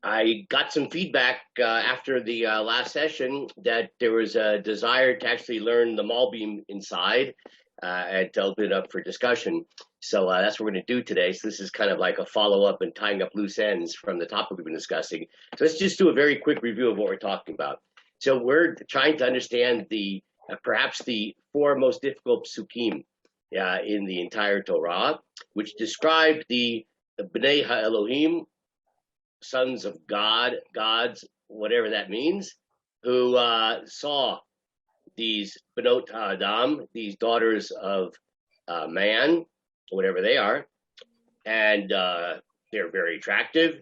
I got some feedback after the last session that there was a desire to actually learn the Malbim inside and to open it up for discussion. So that's what we're going to do today. So this is kind of like a follow-up and tying up loose ends from the topic we've been discussing. So let's just do a very quick review of what we're talking about. So we're trying to understand the perhaps the four most difficult psukim in the entire Torah, which describe the Bnei HaElohim, sons of God, gods, whatever that means, who saw these Benot Adam, these daughters of man, whatever they are, and they're very attractive,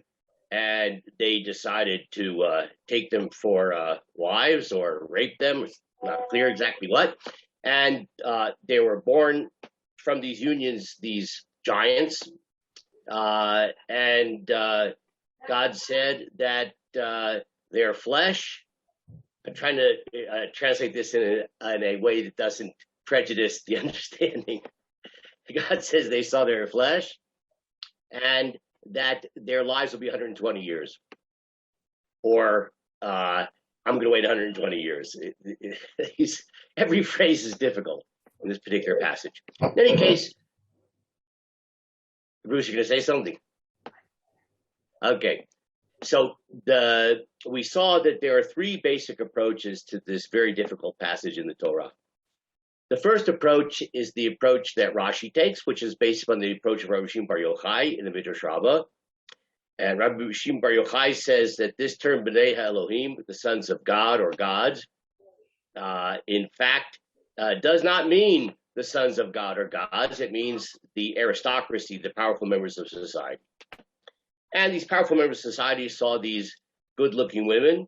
and they decided to take them for wives or rape them. It's not clear exactly what. And they were born from these unions, these giants, and God said that their flesh, I'm trying to translate this in a way that doesn't prejudice the understanding. God says they saw their flesh and that their lives will be 120 years. Or I'm going to wait 120 years. Every phrase is difficult in this particular passage. In any case, Bruce, you're going to say something? Okay, so we saw that there are three basic approaches to this very difficult passage in the Torah. The first approach is the approach that Rashi takes, which is based on the approach of Rabbi Shimon Bar Yochai in the Midrash Rabbah. And Rabbi Shimon Bar Yochai says that this term Bnei HaElohim, the sons of God or gods, in fact, does not mean the sons of God or gods. It means the aristocracy, the powerful members of society. And these powerful members of society saw these good-looking women,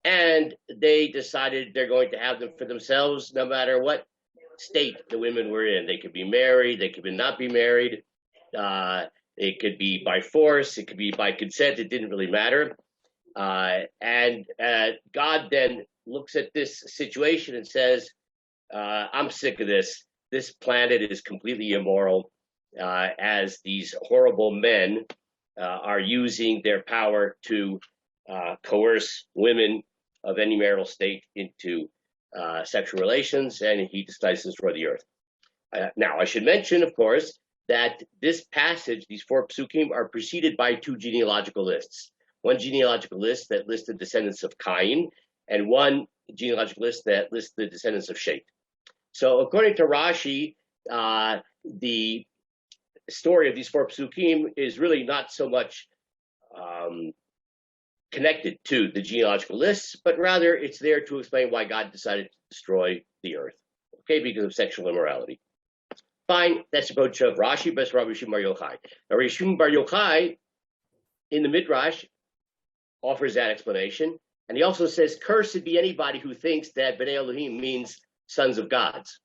and they decided they're going to have them for themselves no matter what state the women were in. They could be married, they could not be married, it could be by force, it could be by consent, it didn't really matter. And God then looks at this situation and says, I'm sick of this. This planet is completely immoral, as these horrible men are using their power to coerce women of any marital state into sexual relations, and he decides to destroy the earth. Now, I should mention, of course, that this passage, these four psukim, are preceded by two genealogical lists. One genealogical list that lists the descendants of Cain, and one genealogical list that lists the descendants of Shet. So according to Rashi, the story of these four psukim is really not so much connected to the genealogical lists, but rather it's there to explain why God decided to destroy the earth, okay, because of sexual immorality. Fine, that's the approach of Rashi, but it's Rabbi Shimon Bar Yochai. Now, Rabbi Shimon Bar Yochai in the Midrash offers that explanation, and he also says, cursed be anybody who thinks that Bnei Elohim means sons of gods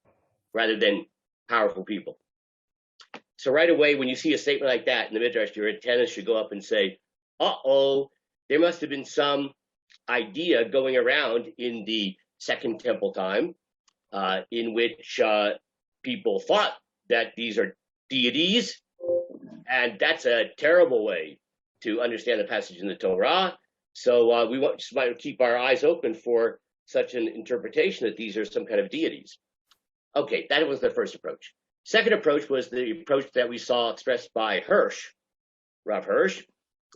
rather than powerful people. So right away, when you see a statement like that in the Midrash, your antennas should go up and say, uh-oh, there must have been some idea going around in the Second Temple time in which people thought that these are deities, and that's a terrible way to understand the passage in the Torah. So we just might keep our eyes open for such an interpretation that these are some kind of deities. Okay, that was the first approach. Second approach was the approach that we saw expressed by Rav Hirsch.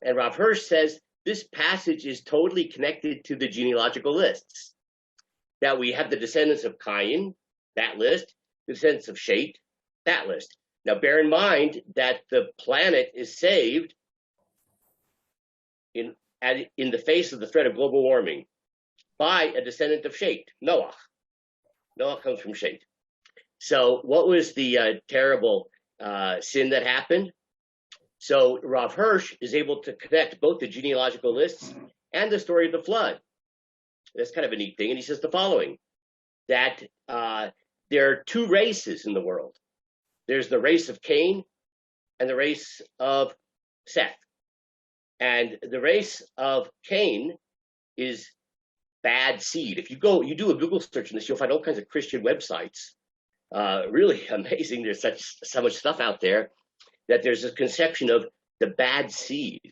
And Rav Hirsch says this passage is totally connected to the genealogical lists. That we have the descendants of Cain, that list, the descendants of Shet, that list. Now bear in mind that the planet is saved in the face of the threat of global warming by a descendant of Shet, Noah. Noah comes from Shet. So what was the terrible sin that happened? So Rav Hirsch is able to connect both the genealogical lists and the story of the flood. That's kind of a neat thing. And he says the following, that there are two races in the world. There's the race of Cain and the race of Seth. And the race of Cain is bad seed. If you do a Google search on this, you'll find all kinds of Christian websites. Really amazing. There's so much stuff out there that there's a conception of the bad seed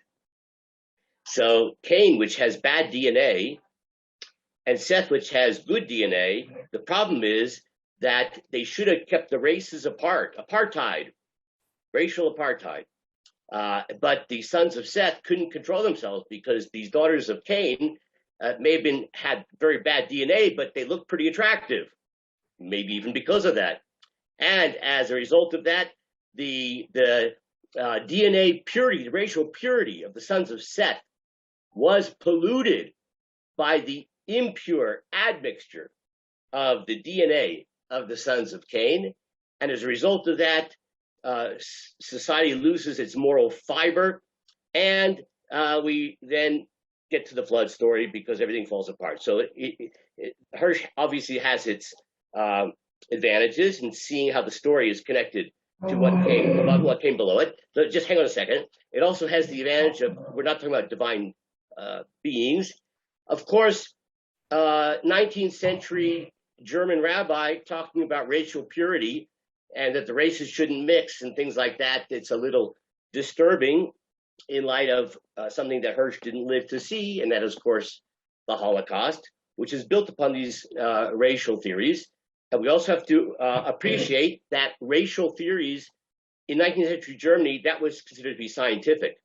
So Cain, which has bad DNA, and Seth, which has good DNA, the problem is that they should have kept the races apart, racial apartheid. But the sons of Seth couldn't control themselves because these daughters of Cain may have had very bad DNA, but they looked pretty attractive, maybe even because of that. And as a result of that, the DNA purity, the racial purity of the sons of Seth was polluted by the impure admixture of the DNA of the sons of Cain. And as a result of that, society loses its moral fiber, and we then get to the flood story because everything falls apart. So Hirsch obviously has its advantages in seeing how the story is connected to what came below it. So just hang on a second. It also has the advantage of, we're not talking about divine beings. Of course, 19th century German rabbi talking about racial purity and that the races shouldn't mix and things like that. It's a little disturbing in light of something that Hirsch didn't live to see, and that is, of course, the Holocaust, which is built upon these racial theories. And we also have to appreciate that racial theories in 19th century Germany, that was considered to be scientific.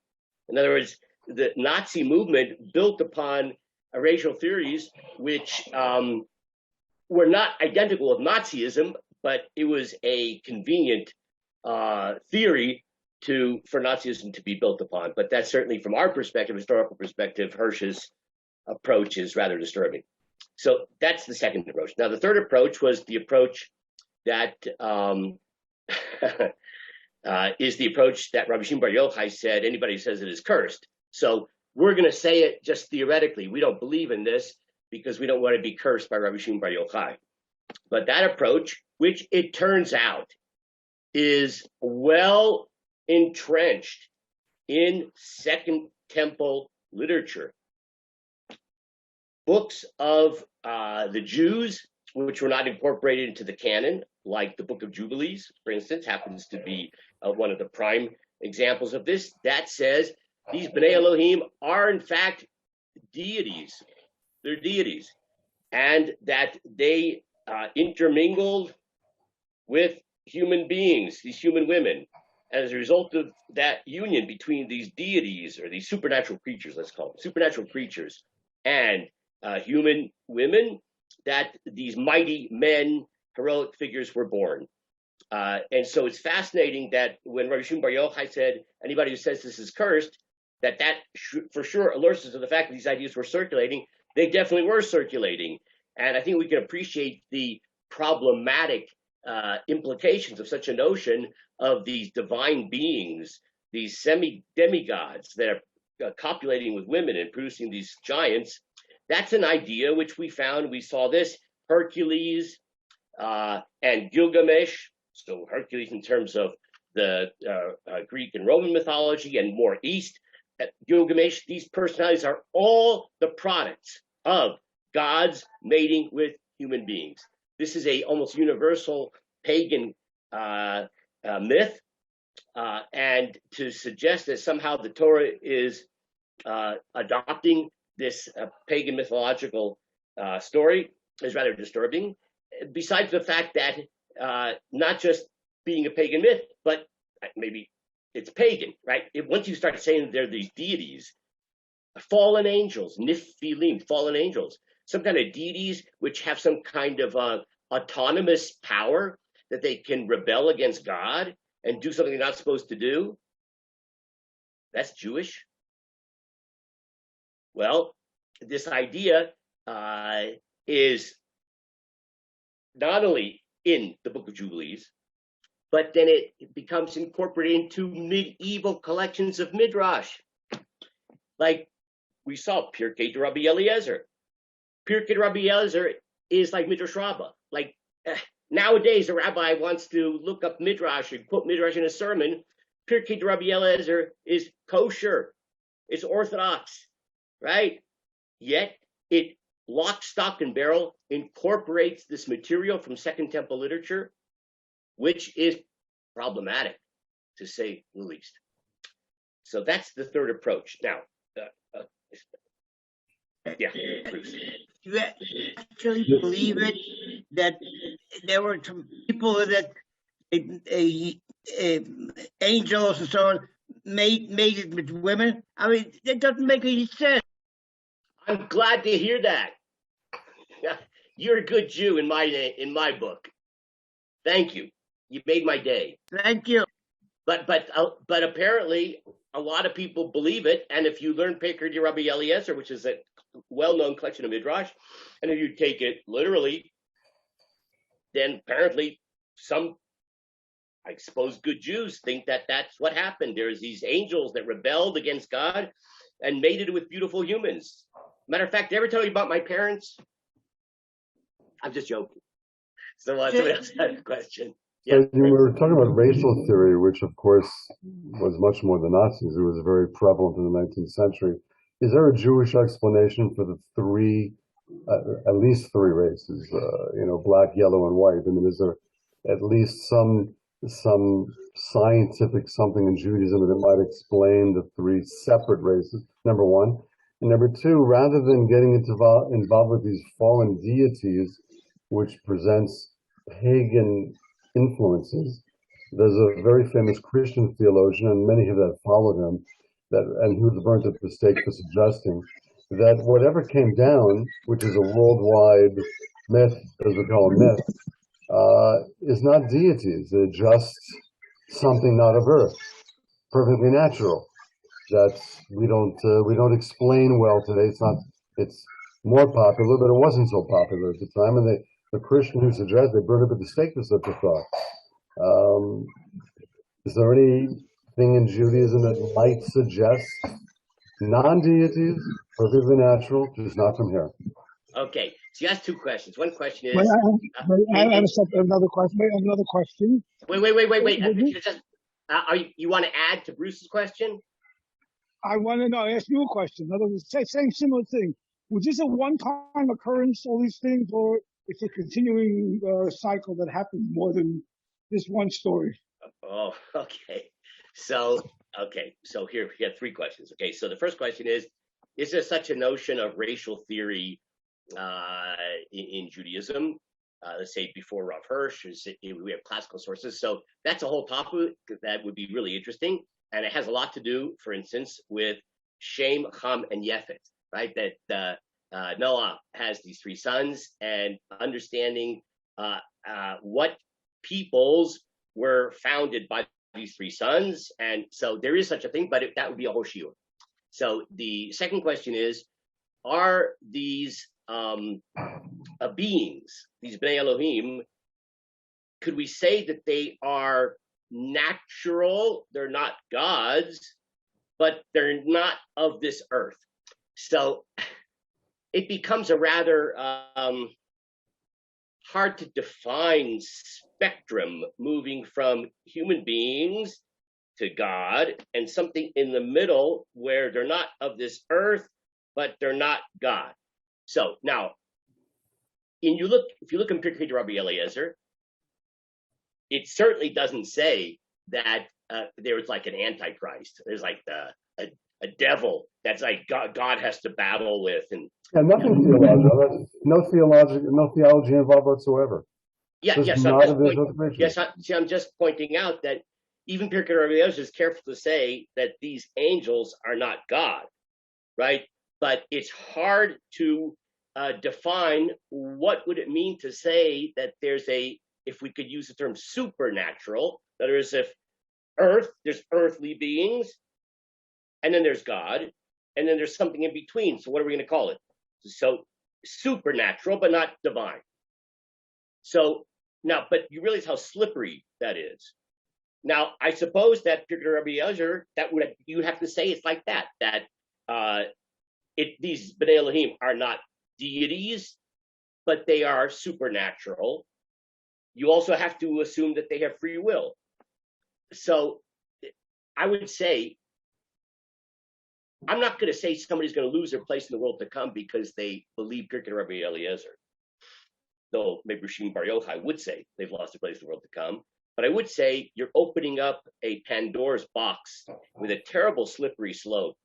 In other words, the Nazi movement built upon racial theories which were not identical with Nazism, but it was a convenient theory for Nazism to be built upon. But that's certainly, from our perspective, historical perspective, Hirsch's approach is rather disturbing. So that's the second approach. Now, the third approach was the approach that is the approach that Rabbi Shimon Bar Yochai said, anybody who says it is cursed. So we're going to say it just theoretically. We don't believe in this because we don't want to be cursed by Rabbi Shimon Bar Yochai. But that approach, which it turns out is well entrenched in Second Temple literature, books of the Jews, which were not incorporated into the canon, like the Book of Jubilees, for instance, happens to be one of the prime examples of this, that says these Bnei Elohim are in fact deities. They're deities. And that they intermingled with human beings, these human women. And as a result of that union between these deities, or these supernatural creatures, let's call them, supernatural creatures, and human women, that these mighty men, heroic figures were born. And so it's fascinating that when Rabbi Shimon Bar Yochai said, anybody who says this is cursed, that for sure alerts us to the fact that these ideas were circulating. They definitely were circulating. And I think we can appreciate the problematic implications of such a notion of these divine beings, these demigods that are copulating with women and producing these giants. That's an idea which we found. We saw this, Hercules and Gilgamesh. So Hercules in terms of the Greek and Roman mythology, and more east, Gilgamesh, these personalities are all the products of gods mating with human beings. This is a almost universal pagan myth, and to suggest that somehow the Torah is adopting this pagan mythological story is rather disturbing, besides the fact that not just being a pagan myth, but maybe it's pagan, right? Once you start saying they're these deities, fallen angels, Nephilim, fallen angels, some kind of deities which have some kind of autonomous power that they can rebel against God and do something they're not supposed to do, that's Jewish. Well, this idea is not only in the Book of Jubilees, but then it becomes incorporated into medieval collections of Midrash. Like we saw Pirkei de Rabbi Eliezer. Pirkei de Rabbi Eliezer is like Midrash Rabbah. Like nowadays, a rabbi wants to look up Midrash and quote Midrash in a sermon. Pirkei de Rabbi Eliezer is kosher. It's orthodox, right? Yet it lock, stock, and barrel incorporates this material from Second Temple literature, which is problematic, to say the least. So that's the third approach. Now, Yeah, please. You actually believe it that there were some people that angels and so on made with women? I mean, it doesn't make any sense. I'm glad to hear that. You're a good Jew in my book. Thank you. You made my day. Thank you. But apparently a lot of people believe it. And if you learn Pirkei Rabbi Eliezer, which is a well-known collection of midrash, and if you take it literally, then apparently some, I suppose, good Jews think that that's what happened. There's these angels that rebelled against God and mated with beautiful humans. Matter of fact, did I ever tell you about my parents? I'm just joking. So somebody else had a question. So Yeah. you were talking about racial theory, which of course was much more than Nazis. It was very prevalent in the 19th century. Is there a Jewish explanation for the at least three races? Black, yellow, and white. I mean, is there at least some scientific something in Judaism that might explain the three separate races? Number one, and number two, rather than getting involved with these fallen deities, which presents pagan influences. There's a very famous Christian theologian, and many that followed him, and who was burnt at the stake for suggesting that whatever came down, which is a worldwide myth, as we call a myth, is not deities. They're just something not of earth, perfectly natural. That we don't explain well today. It's more popular, but it wasn't so popular at the time, and the Christian who suggested they burned up at the stake for such a thought. Is there anything in Judaism that might suggest non-deities, perfectly natural, just not from here? Okay. So you asked two questions. One question is. I have another question. Another question. Wait. You want to add to Bruce's question? I want to know. Ask you a question. In other words, same similar thing. Was this a one-time occurrence, all these things, or it's a continuing cycle that happened more than this one story? Oh, okay. So here we have three questions. Okay, so the first question is there such a notion of racial theory in Judaism? Let's say before Rav Hirsch, we have classical sources. So that's a whole topic that would be really interesting. And it has a lot to do, for instance, with Shem, Ham, and Yefet, right? That Noah has these three sons, and understanding what peoples were founded by these three sons. And so there is such a thing, but that would be a whole shiur. So the second question is, are these beings, these Bnei Elohim, could we say that they are natural? They're not gods, but they're not of this earth. So it becomes a rather hard to define spectrum, moving from human beings to God, and something in the middle where they're not of this earth, but they're not God. So now, if you look in Pirkei Rabbi Eliezer, it certainly doesn't say that there's like an antichrist. There's like a devil that's like God has to battle with, and nothing theological. No theology involved whatsoever. I'm just pointing out that even Pirkei Rabbi Eliezer is careful to say that these angels are not God, right? But it's hard to define what would it mean to say that there's if we could use the term supernatural, that is, if there's earthly beings, and then there's God, and then there's something in between. So what are we going to call it? So supernatural, but not divine. So now, but you realize how slippery that is. Now, I suppose that Pirkei Rabbi Eliezer, you would have to say it's like that these Bnei Elohim are not deities, but they are supernatural. You also have to assume that they have free will. So I would say, I'm not going to say somebody's going to lose their place in the world to come because they believe Pirkei Rabbi Eliezer. Though maybe Shimon Bar Yochai would say they've lost their place in the world to come. But I would say you're opening up a Pandora's box with a terrible slippery slope.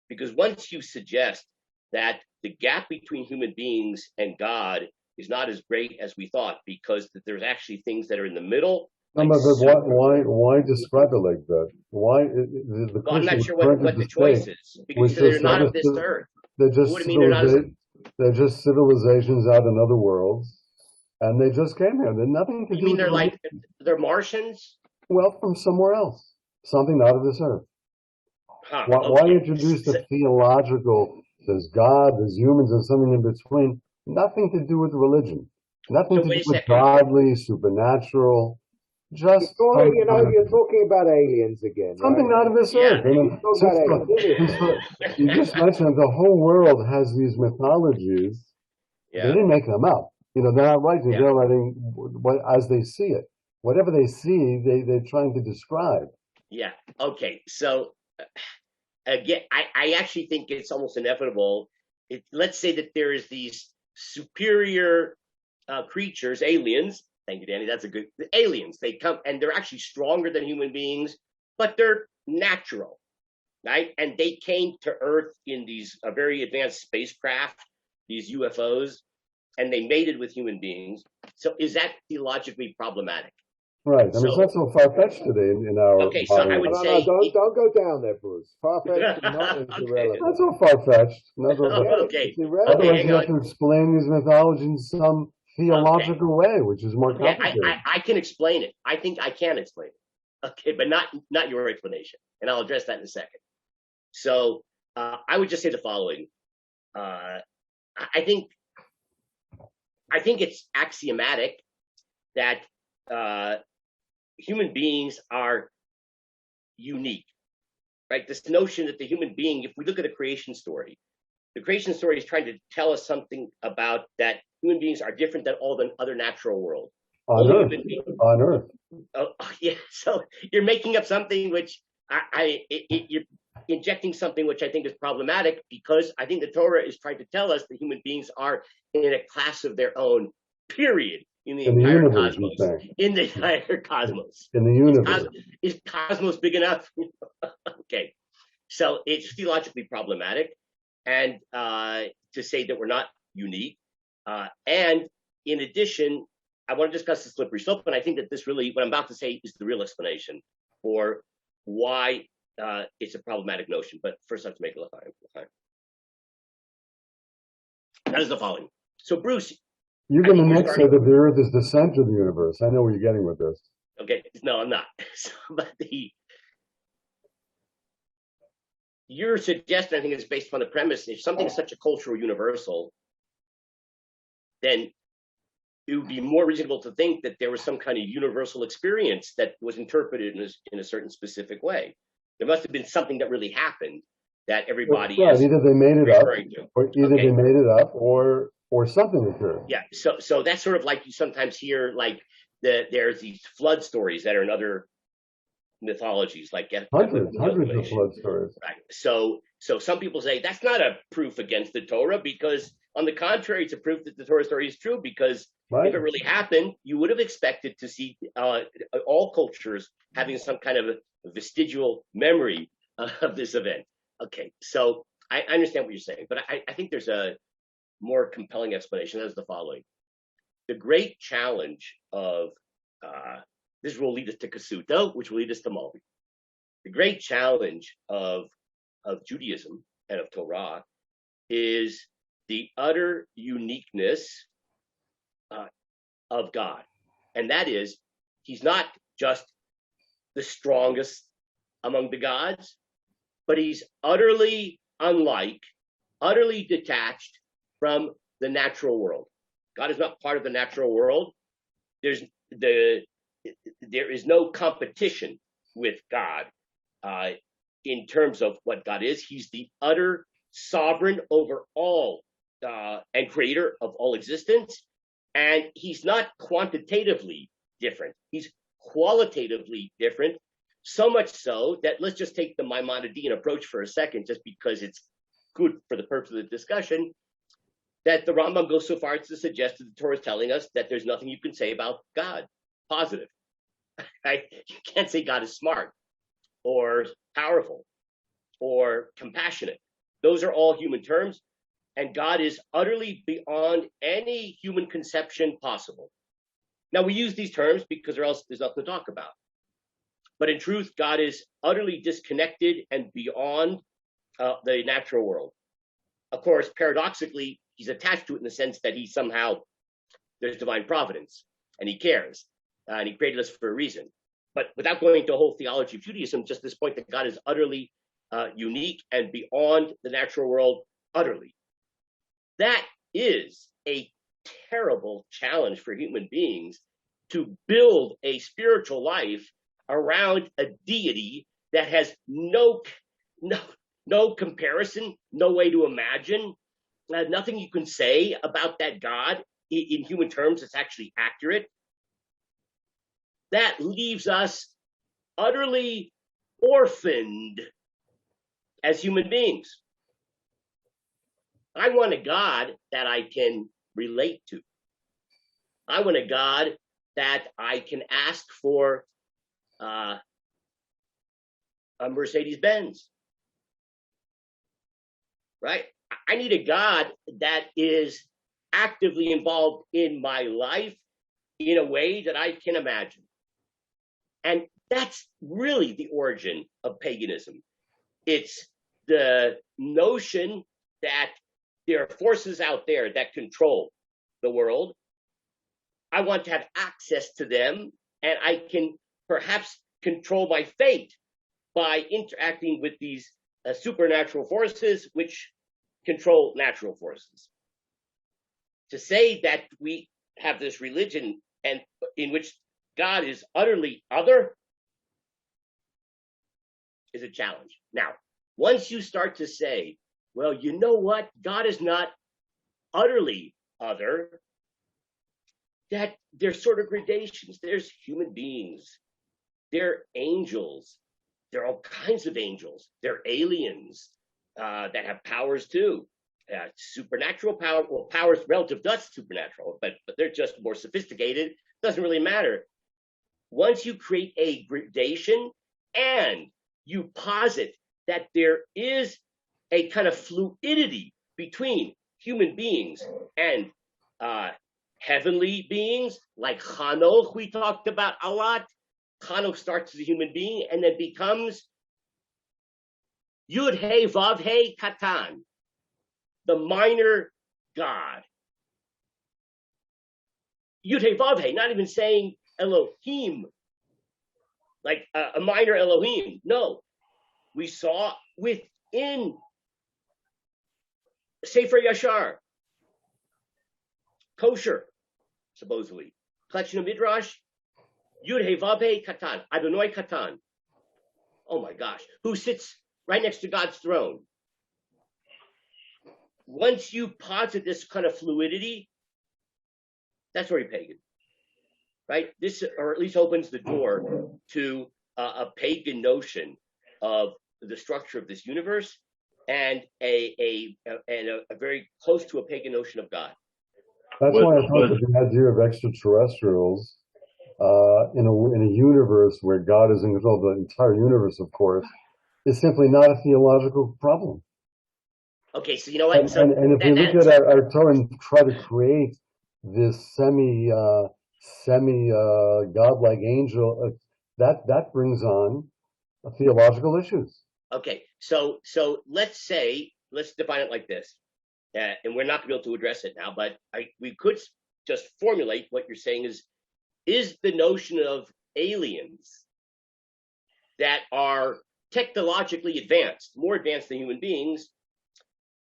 Because once you suggest that the gap between human beings and God is not as great as we thought, because there's actually things that are in the middle. No, Like but why describe it like that? Why the well, I'm Christian not sure referring what to the the choice state is, because was they're just not of this earth. they're just What do you mean they're not? they're just civilizations out in other worlds, and they just came here. They're nothing to You do mean with they're the like they're Martians? well from somewhere else, something out of this earth. Huh? Why Okay. introduce the theological? There's God, there's humans, and something in between. Nothing to do with religion. Nothing So to do wait a with second. godly, supernatural. Just You're talking about aliens again, something right? out of this Yeah. earth. I mean, you just mentioned the whole world has these mythologies. They Yeah. didn't make them up. You know, they're not writing. Yeah. They're writing what as they see it. Whatever they see, they're trying to describe. Yeah. Okay. So again, I actually think it's almost inevitable. Let's say that there is these superior creatures, aliens. Thank you, Danny. That's a good aliens. They come and they're actually stronger than human beings, but they're natural, right? And they came to Earth in these very advanced spacecraft, these UFOs, and they mated with human beings. So is that theologically problematic? Right. I mean, it's not so far fetched today in our Okay, so I modern would age. say Don't go down there, Bruce. Far-fetched is not as Okay. irrelevant. Not so far fetched. Not so far. Okay. It's irrelevant. Otherwise, hang you have on. to explain these mythologies in some theological way, which is more Okay, complicated. I can explain it. I think I can explain it. Okay, but not your explanation, and I'll address that in a second. So I would just say the following: I think it's axiomatic that human beings are unique, right? This notion that the human being, if we look at the creation story is trying to tell us something about that human beings are different than all the other natural world. On Earth. On Earth. Oh, yeah. So you're making up something which you're injecting something which I think is problematic, because I think the Torah is trying to tell us that human beings are in a class of their own, period, in the entire universe, cosmos. In the entire cosmos. In the universe. Is cosmos big enough? Okay. So it's theologically problematic, and to say that we're not unique. And in addition, I want to discuss the slippery slope, and I think that this really, what I'm about to say, is the real explanation for why it's a problematic notion. But first, I have to make a time. That is the following. So, Bruce, You're going to next say that the Earth is the center of the universe. I know where you're getting with this. Okay, no, I'm not. But your suggestion, I think, is based upon the premise: if something is such a cultural universal, then it would be more reasonable to think that there was some kind of universal experience that was interpreted in a certain specific way. There must have been something that really happened that everybody is either they made it up, or they made it up, or something occurred. Yeah. So that's sort of like you sometimes hear, like there's these flood stories that are in other mythologies, like hundreds of flood stories. Right. So some people say that's not a proof against the Torah, because on the contrary, it's a proof that the Torah story is true, because if it really happened, you would have expected to see all cultures having some kind of a vestigial memory of this event. Okay, so I understand what you're saying, but I think there's a more compelling explanation. That is the following: the great challenge of this will lead us to Kasuto, which will lead us to Malvi. The great challenge of Judaism and of Torah is the utter uniqueness of God. And that is, he's not just the strongest among the gods, but he's utterly unlike, utterly detached from the natural world. God is not part of the natural world. There is no competition with God in terms of what God is. He's the utter sovereign over all and creator of all existence. And he's not quantitatively different. He's qualitatively different, so much so that let's just take the Maimonidean approach for a second, just because it's good for the purpose of the discussion, that the Rambam goes so far as to suggest that the Torah is telling us that there's nothing you can say about God positive. Right? You can't say God is smart or powerful or compassionate. Those are all human terms. and God is utterly beyond any human conception possible. Now, we use these terms because or else there's nothing to talk about. But in truth, God is utterly disconnected and beyond the natural world. Of course, paradoxically, he's attached to it in the sense that he somehow, there's divine providence, and he cares, and he created us for a reason. But without going into a whole theology of Judaism, just this point that God is utterly unique and beyond the natural world, utterly. That is a terrible challenge for human beings to build a spiritual life around a deity that has no comparison, no way to imagine, nothing you can say about that God in human terms that's actually accurate. That leaves us utterly orphaned as human beings. I want a God that I can relate to. I want a God that I can ask for a Mercedes-Benz, right? I need a God that is actively involved in my life in a way that I can imagine. And that's really the origin of paganism. It's the notion that there are forces out there that control the world. I want to have access to them, and I can perhaps control my fate by interacting with these supernatural forces which control natural forces. To say that we have this religion and in which God is utterly other is a challenge. Now, once you start to say, well, you know what? God is not utterly other, that there's sort of gradations. There's human beings. They're angels. There are all kinds of angels. They're aliens that have powers too. Supernatural power, well, powers relative to us supernatural, but they're just more sophisticated. Doesn't really matter. Once you create a gradation and you posit that there is a kind of fluidity between human beings and heavenly beings, like Chanoch we talked about a lot. Chanoch starts as a human being and then becomes Yud He Vav He Katan, the minor God. Yud He Vav He, not even saying Elohim, like a minor Elohim. No, we saw within Sefer Yashar, kosher, supposedly, collection of Midrash, Yud He Vav He Katan, Adonai Katan. Oh my gosh, who sits right next to God's throne. Once you posit this kind of fluidity, that's very pagan, right? This, or at least opens the door to a pagan notion of the structure of this universe and a very close to a pagan notion of God. That's why I thought that the idea of extraterrestrials in a universe where God is in control of the entire universe, of course, is simply not a theological problem. Okay, so you know what? And if we look at our Torah and try to create this semi godlike angel, that brings on theological issues. Okay, so let's define it like this, and we're not going to be able to address it now, but we could just formulate what you're saying is the notion of aliens that are technologically advanced, more advanced than human beings,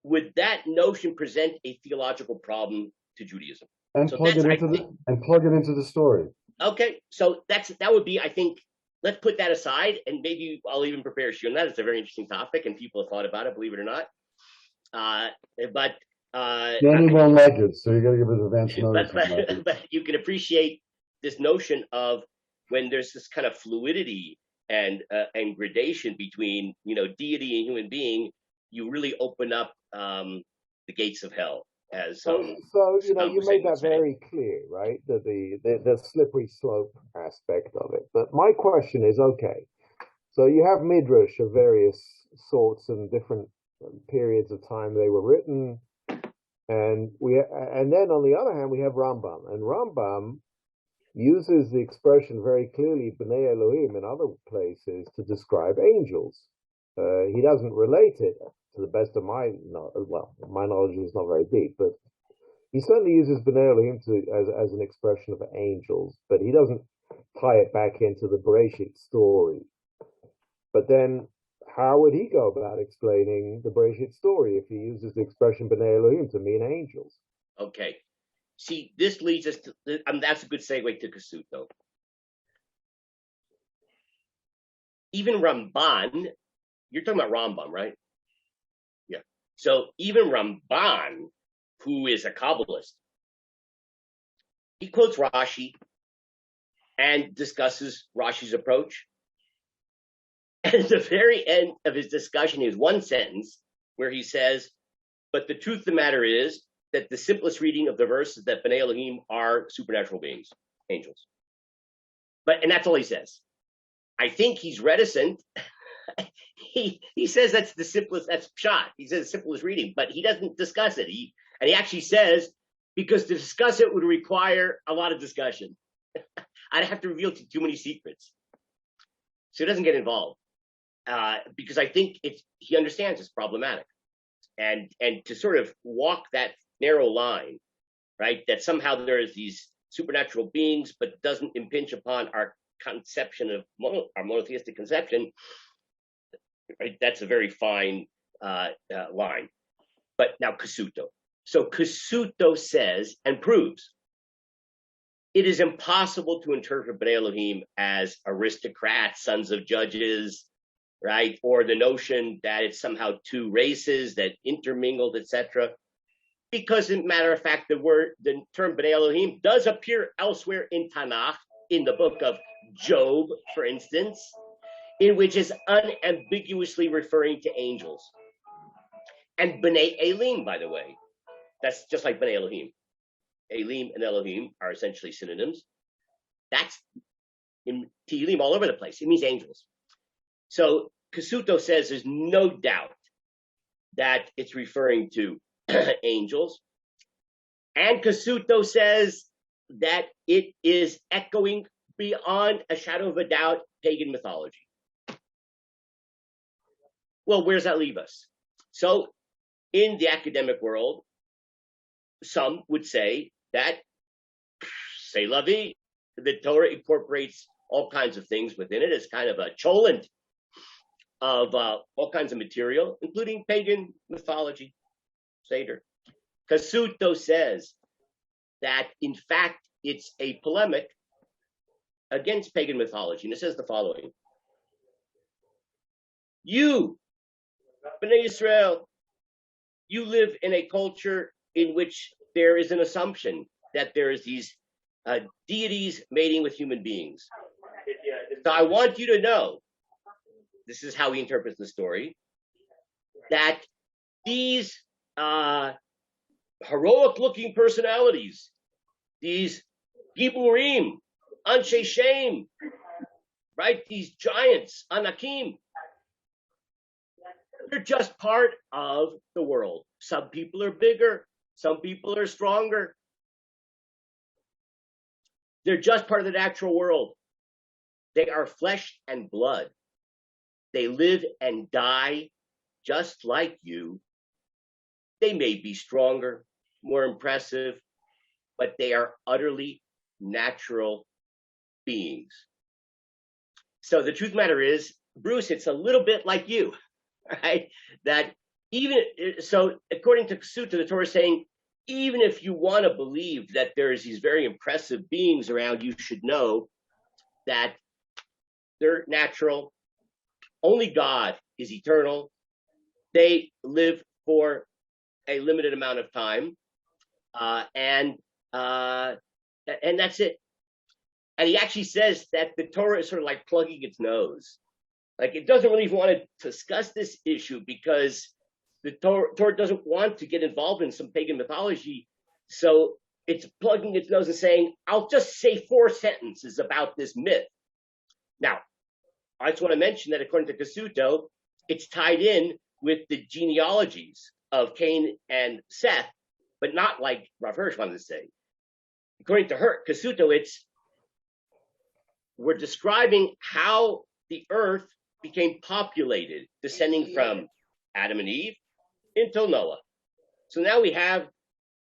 would that notion present a theological problem to Judaism? And so plug it into the story. Okay, so that would be, I think, let's put that aside, and maybe I'll even prepare a show on that. It's a very interesting topic, and people have thought about it, believe it or not. Danny won't like it, so you got to give us advance notice. But you can appreciate this notion of when there's this kind of fluidity and gradation between deity and human being, you really open up the gates of hell. So you made that very clear, right? The slippery slope aspect of it. But my question is, okay, so you have midrash of various sorts and different periods of time they were written. And then on the other hand, we have Rambam, and Rambam uses the expression very clearly, B'nai Elohim, in other places to describe angels. He doesn't relate it, to the best of my knowledge. Well, my knowledge is not very deep, but he certainly uses B'nai Elohim as an expression of angels, but he doesn't tie it back into the Bereshit story. But then, how would he go about explaining the Bereshit story if he uses the expression B'nai Elohim to mean angels? Okay. See, this leads us to, that's a good segue to Kasuto. Even Ramban, you're talking about Rambam, right? Yeah. So even Ramban, who is a Kabbalist, he quotes Rashi and discusses Rashi's approach. And at the very end of his discussion is one sentence where he says, but the truth of the matter is that the simplest reading of the verse is that B'nai Elohim are supernatural beings, angels. And that's all he says. I think he's reticent. he says that's the simplest, that's pshat. He says the simplest reading, but he doesn't discuss it. He actually says, because to discuss it would require a lot of discussion. I'd have to reveal too many secrets. So he doesn't get involved. Because I think he understands it's problematic. And to sort of walk that narrow line, right, that somehow there's these supernatural beings, but doesn't impinge upon our conception of our monotheistic conception, right, that's a very fine line. But now Kasuto. So Kasuto says and proves it is impossible to interpret B'nai Elohim as aristocrats, sons of judges, right? Or the notion that it's somehow two races that intermingled, etc. Because, as a matter of fact, the term B'nai Elohim does appear elsewhere in Tanakh, in the book of Job, for instance, in which is unambiguously referring to angels. And B'nai Elim, by the way, that's just like B'nai Elohim. Elim and Elohim are essentially synonyms. That's in Tehillim all over the place. It means angels. So Kasuto says there's no doubt that it's referring to angels. And Kasuto says that it is echoing beyond a shadow of a doubt pagan mythology. Well, where does that leave us? So in the academic world, some would say that, c'est la vie, the Torah incorporates all kinds of things within it. It's kind of a cholent of all kinds of material, including pagan mythology, Seder. Kasuto says that, in fact, it's a polemic against pagan mythology. And it says the following. You, B'nai Israel, you live in a culture in which there is an assumption that there is these deities mating with human beings. So I want you to know, this is how he interprets the story, that these heroic-looking personalities, these giburim, anshe shem, right? These giants, anakim, they're just part of the world. Some people are bigger, some people are stronger. They're just part of the natural world. They are flesh and blood. They live and die just like you. They may be stronger, more impressive, but they are utterly natural beings. So the truth of the matter is, Bruce, it's a little bit like you, right? That even, so according to Kasuto, the Torah is saying, even if you want to believe that there's these very impressive beings around, you should know that they're natural. Only God is eternal. They live for a limited amount of time, and that's it. And he actually says that the Torah is sort of like plugging its nose. Like it doesn't really want to discuss this issue because the Torah doesn't want to get involved in some pagan mythology. So it's plugging its nose and saying, I'll just say 4 sentences about this myth. Now, I just want to mention that according to Kasuto, it's tied in with the genealogies of Cain and Seth, but not like Rav Hirsch wanted to say. According to her, Kasuto, we're describing how the earth became populated, descending from Adam and Eve until Noah. So now we have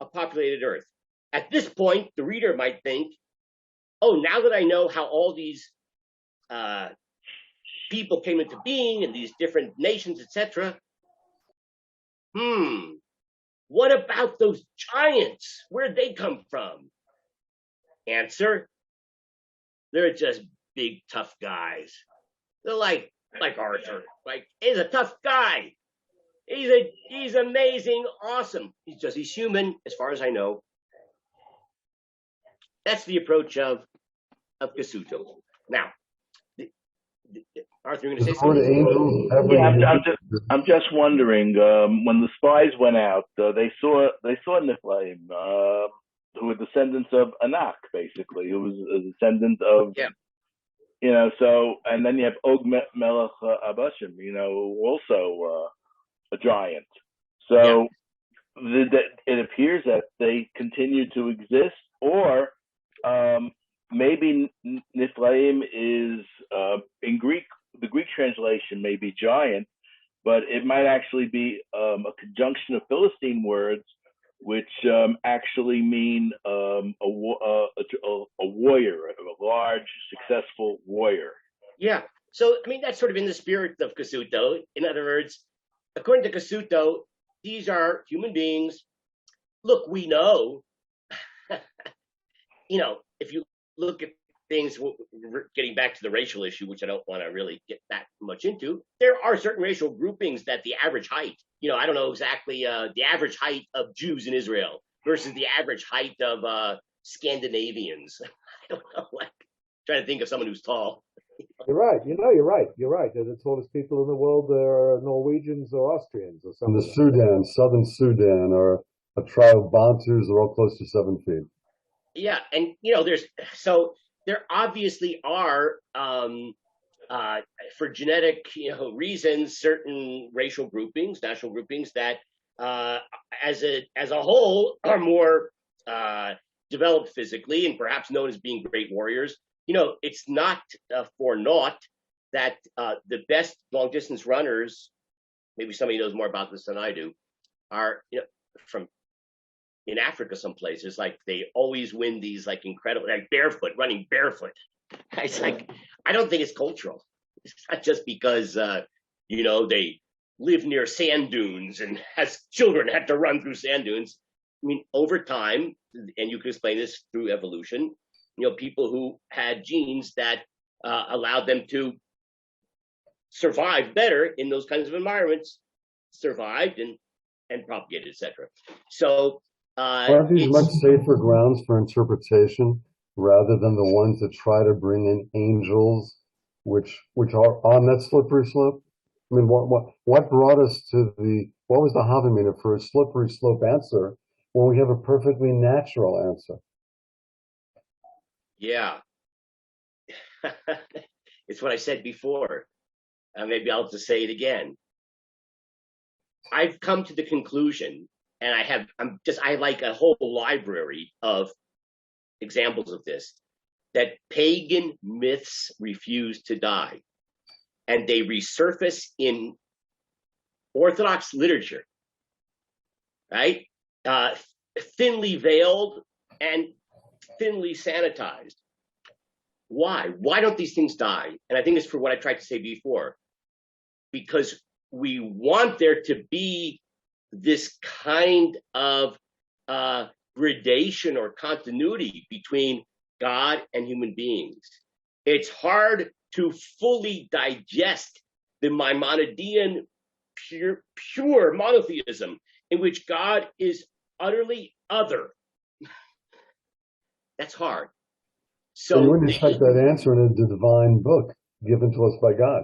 a populated earth. At this point, the reader might think, oh, now that I know how all these people came into being and these different nations, etc., what about those giants? Where'd they come from? Answer, they're just big, tough guys. They're like Arthur. Like, he's a tough guy. He's amazing, awesome. He's human, as far as I know. That's the approach of Kasuto. Now, Arthur, you're going to say something? Yeah, I'm just wondering. When the spies went out, they saw Niflaim, who were descendants of Anak, basically, who was a descendant of, So, and then you have Og Melech Abashim, also a giant. So it appears that they continue to exist, or maybe Niflaim is in Greek. The Greek translation may be giant, but it might actually be a conjunction of Philistine words, which actually mean a warrior, a large, successful warrior. Yeah. So, I mean, that's sort of in the spirit of Kasuto. In other words, according to Kasuto, these are human beings. Look, we know, if you look at things, getting back to the racial issue, which I don't want to really get that much into, there are certain racial groupings that the average height, I don't know exactly the average height of Jews in Israel versus the average height of Scandinavians. I don't know, trying to think of someone who's tall. You're right. You're right. They're the tallest people in the world. They're Norwegians or Austrians or something. In the Sudan, southern Sudan, or a tribe of Bantus, they're all close to 7 feet. Yeah, and there obviously are for genetic reasons certain racial groupings, national groupings that as a whole are more developed physically and perhaps known as being great warriors. It's not for naught that the best long distance runners, maybe somebody knows more about this than I do, are from in Africa, some places, like they always win these incredible, running barefoot. It's I don't think it's cultural. It's not just because they live near sand dunes and as children had to run through sand dunes. I mean, over time, and you can explain this through evolution, people who had genes that allowed them to survive better in those kinds of environments survived and propagated, etc. So aren't these much safer grounds for interpretation rather than the ones that try to bring in angels, which are on that slippery slope? I mean, what brought us to what was the Havamina for a slippery slope answer when we have a perfectly natural answer? Yeah. It's what I said before. Maybe I'll just say it again. I've come to the conclusion, and I like a whole library of examples of this, that pagan myths refuse to die, and they resurface in Orthodox literature, right? Thinly veiled and thinly sanitized. Why? Why don't these things die? And I think it's for what I tried to say before, because we want there to be this kind of gradation or continuity between God and human beings. It's hard to fully digest the Maimonidean pure monotheism in which God is utterly other. That's hard. So you wouldn't expect that answer in a divine book given to us by God.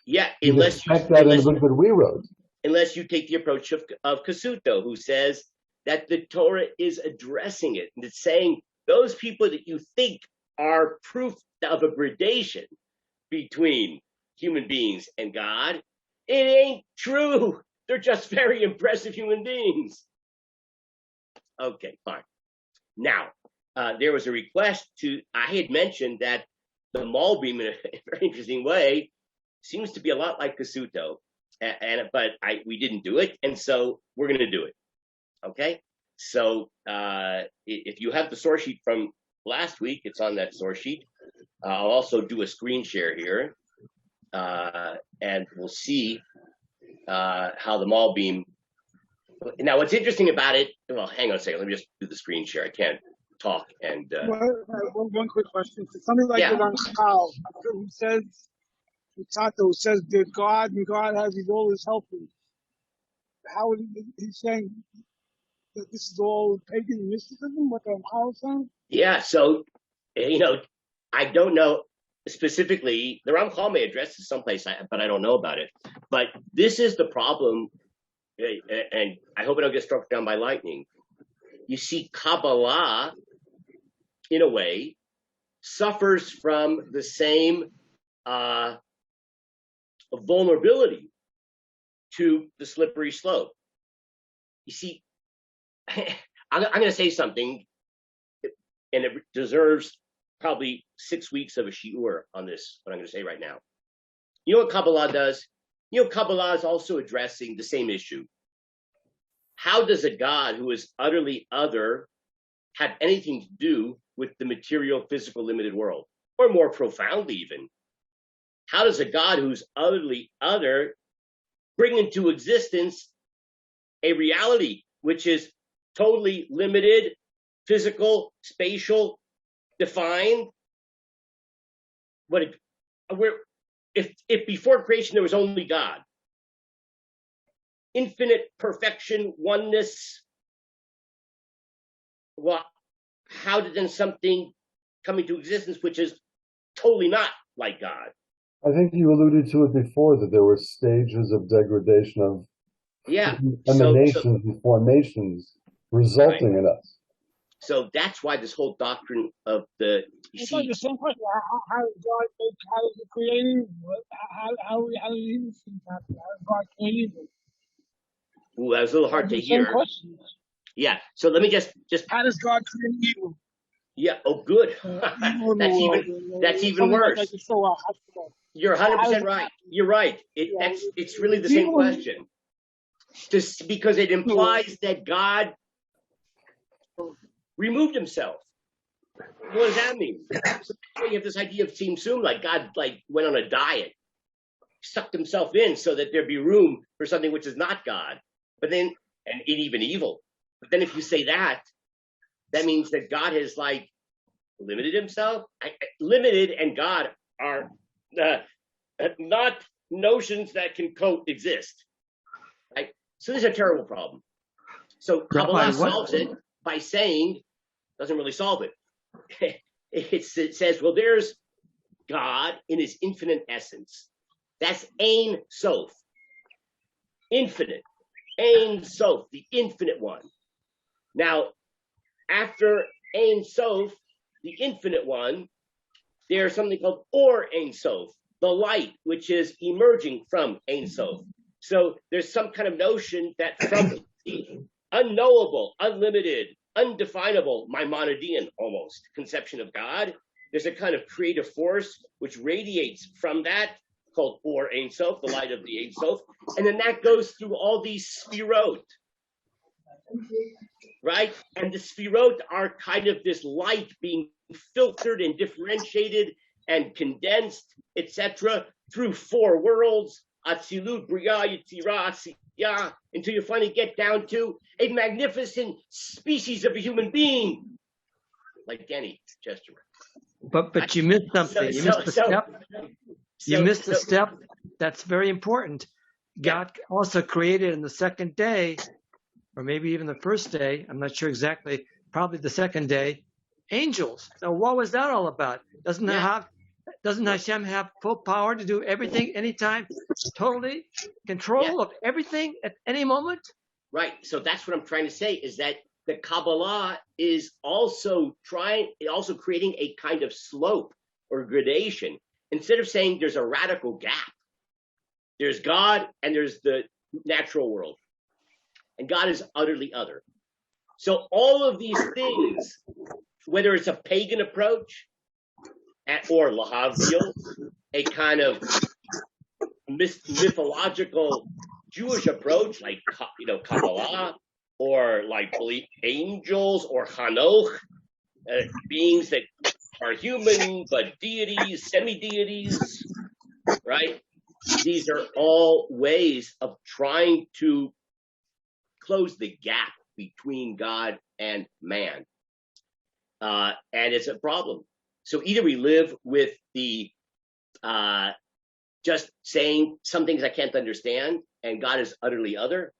Yeah, unless you expect that in the book that we wrote. Unless you take the approach of Kasuto, who says that the Torah is addressing it, and it's saying those people that you think are proof of a gradation between human beings and God, it ain't true. They're just very impressive human beings. Okay, fine. Now, there was a request I had mentioned that the Maul beam, in a very interesting way, seems to be a lot like Kasuto, but we didn't do it, and so we're going to do it. Okay, so if you have the source sheet from last week, it's on that source sheet. I'll also do a screen share here, and we'll see how the Maul beam. Now, what's interesting about it? Well, hang on a second. Let me just do the screen share. I can't talk and. One quick question. Something like Yeah. the Ramchal, who says, Tato says that God and God has his all his helpers. How he's saying that this is all pagan mysticism? What the Ramchal is saying? Yeah. So, I don't know specifically. The Ramchal may address this someplace, but I don't know about it. But this is the problem, and I hope I don't get struck down by lightning. You see, Kabbalah, in a way, suffers from the same vulnerability to the slippery slope. You see, I'm going to say something, and it deserves probably 6 weeks of a shiur on this, what I'm going to say right now. You know what Kabbalah does? Kabbalah is also addressing the same issue. How does a God who is utterly other have anything to do with the material, physical, limited world? Or more profoundly even, how does a God who's utterly other bring into existence a reality which is totally limited, physical, spatial, defined? If before creation there was only God, infinite perfection, oneness, well, how did then something come into existence which is totally not like God? I think you alluded to it before, that there were stages of degradation of emanations and formations resulting in us. So that's why this whole doctrine of the the same question. How does God make? How does He create evil? How does evil things happen? How does God create evil? Ooh, that was a little hard to hear. Yeah. So let me just. How does God create evil? Yeah. Oh, good. That's even worse. You're 100% right. You're right. It's really the same question. Just because it implies that God removed himself. What does that mean? So you have this idea of Tzimtzum, like God went on a diet, sucked himself in so that there'd be room for something which is not God. But then, and even evil. But then if you say that means that God has limited himself. Limited and God are not notions that can coexist. Right? So this is a terrible problem. So Kabbalah solves it by saying, doesn't really solve it. It says, well, there's God in his infinite essence. That's Ein Sof. Infinite. Ein Sof, the infinite one. Now, after Ein Sof, the infinite one, there's something called Or Ein Sof, the light, which is emerging from Ein Sof. So there's some kind of notion that from the unknowable, unlimited, undefinable, Maimonidean almost conception of God, there's a kind of creative force which radiates from that, called Or Ein Sof, the light of the Ein Sof, and then that goes through all these sphirot, right? And the sphirot are kind of this light being filtered and differentiated and condensed, etc., through four worlds, Atzilut, Bria, Yetzirah, Asiyah, until you finally get down to a magnificent species of a human being, like Denny Chesterman. But you missed something. You missed the step. You missed the step. That's very important. God also created in the second day, or maybe even the first day, I'm not sure exactly, probably the second day, angels. So what was that all about? Doesn't Hashem have full power to do everything, anytime, totally control of everything at any moment? Right. So that's what I'm trying to say, is that the Kabbalah is also creating a kind of slope or gradation. Instead of saying there's a radical gap, there's God and there's the natural world. And God is utterly other. So all of these things, whether it's a pagan approach or lahavdil, a kind of mythological Jewish approach, like Kabbalah, or like angels or Hanoch, beings that are human but deities, semi-deities, right? These are all ways of trying to close the gap between God and man. And it's a problem. So either we live with the just saying some things I can't understand, and God is utterly other,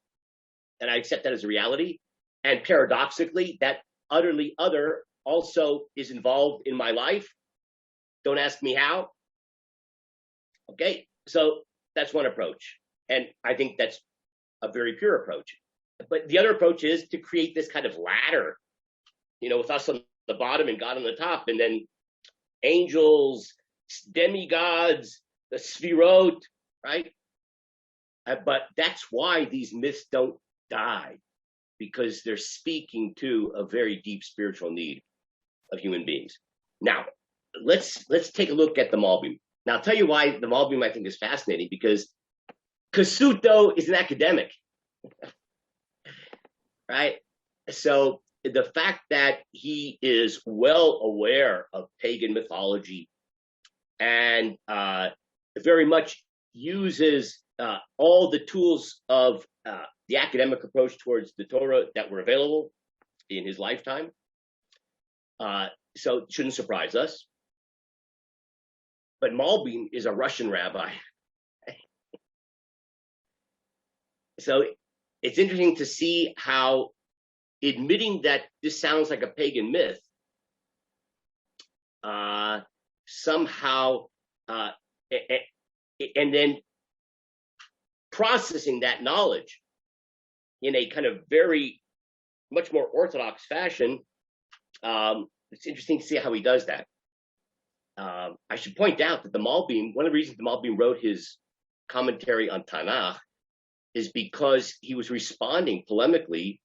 and I accept that as a reality. And paradoxically, that utterly other also is involved in my life. Don't ask me how. Okay, so that's one approach. And I think that's a very pure approach. But the other approach is to create this kind of ladder, with us on the bottom and God on the top, and then angels, demigods, the Sphirot, right? But that's why these myths don't die, because they're speaking to a very deep spiritual need of human beings. Now, let's take a look at the Malbim. Now, I'll tell you why the Malbim I think is fascinating, because Kasuto is an academic, right? So the fact that he is well aware of pagan mythology and very much uses all the tools of the academic approach towards the Torah that were available in his lifetime. So it shouldn't surprise us. But Malbim is a Russian rabbi. So it's interesting to see how admitting that this sounds like a pagan myth somehow and then processing that knowledge in a kind of very much more orthodox fashion. It's interesting to see how he does that. I should point out that the Malbim, one of the reasons the Malbim wrote his commentary on Tanakh is because he was responding polemically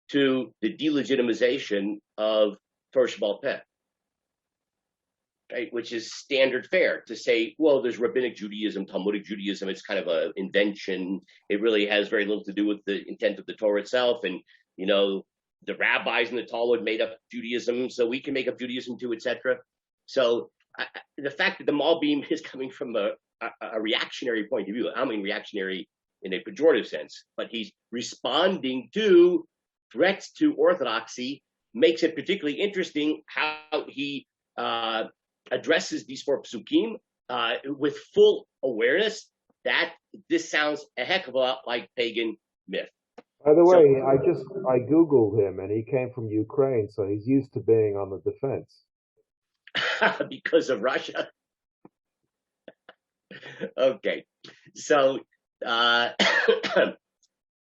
to the delegitimization of Torah Sheba'al Peh, right? Which is standard fare to say, well, there's rabbinic Judaism, Talmudic Judaism, it's kind of an invention. It really has very little to do with the intent of the Torah itself. And, the rabbis in the Talmud made up Judaism, so we can make up Judaism too, etc. So the fact that the Malbim is coming from a reactionary point of view, I mean reactionary in a pejorative sense, but he's responding to threats to orthodoxy, makes it particularly interesting how he addresses these four psukim with full awareness that this sounds a heck of a lot like pagan myth. By the way, I Googled him and he came from Ukraine, so he's used to being on the defense. Because of Russia. Okay, so